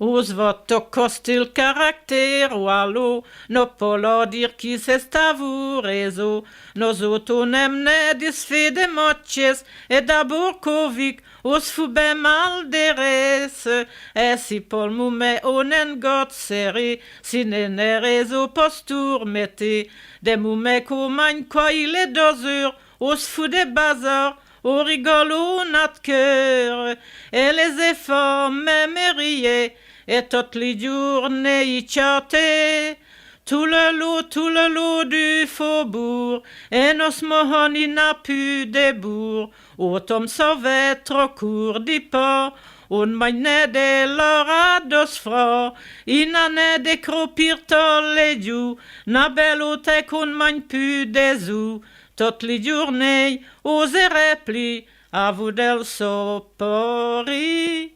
Os votre costil caractère ou allo, no polo dir qui s'estavorezo, nos autonemne disfide moches, et d'abord covic, os fube mal deres, e si pol mume onen got seri, si nenerezo postur mette, de mume comagne quoi il est dosur, os fude bazar, au rigolo notre cœur, et les efforts même riaient, et toutes les journées y chantaient. Tout le lot du faubourg, et nos mohon il n'a plus de bourg, autom sauvet trop court dit pas, on magne de l'or à dos fra, il n'en est des croupir tous les jours, n'a belle ote qu'on magne plus des ou, toutes les journées, oserait pli, à vous del sopori.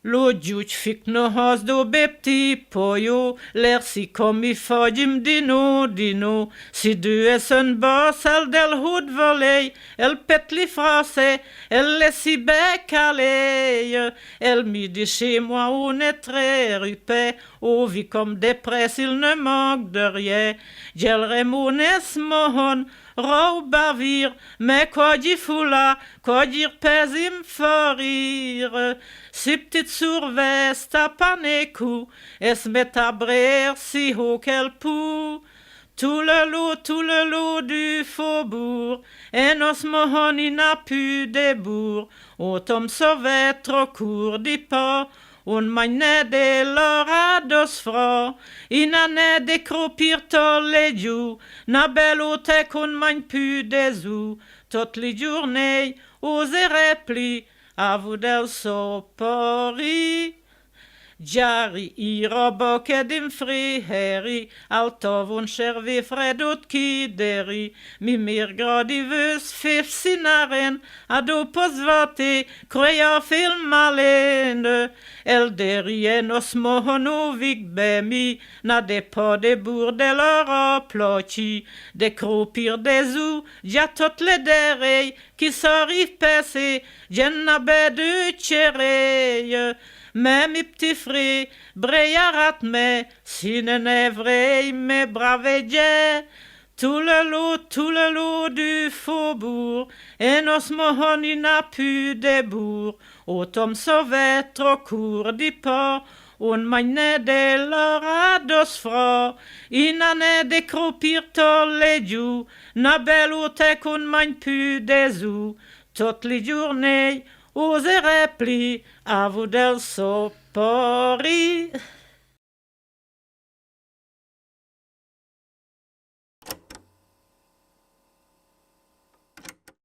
Lo giuc fic no has do bepti poio, l'air si comme i fogim dino, si du es un boss el del hood volei, el pet li frase, el les si becalei, el mi dit chez moi on est très rupé, oh vie comme des presses il ne manque de rien, gel remones mohon, rau bavir, mais quoi dit foula, quoi dire pesim forir, si petite surveste à panécou, et se met à brer si haut qu'elle pou. Tout le lot du faubourg, et nos mohon il n'a plus de bourg, autom sauvet trop court dit pas, on magne de l'or à dos fra, il n'en est des croupir tous les jours, n'a belle ote qu'on magne plus des ou, toutes les journées, oserait pli, à vous del sopori. Jari i robok edim friheri, altov un chervi fredut kideri, mi mir gradi vus fif sinaren, ado posvate, croya film malene, el derienos mohonovik bemi, na de po de bour de loro ploci, de croupir des ou, ja tot le derei, qui s'arrive passé, jenna bedu tchereye, mais mes petits frères, breyarat me, si n'est vrai, me brave Dieu, tout le lot du faubourg, et nos mohon il n'a plus de bourg, autom sauvet trop court dit pas, on magne de l'or à dos fra, il n'en est des croupir tous les jours, n'a belle ote qu'on magne plus des ou, toutes les journées, oserait pli, à vous del sopori.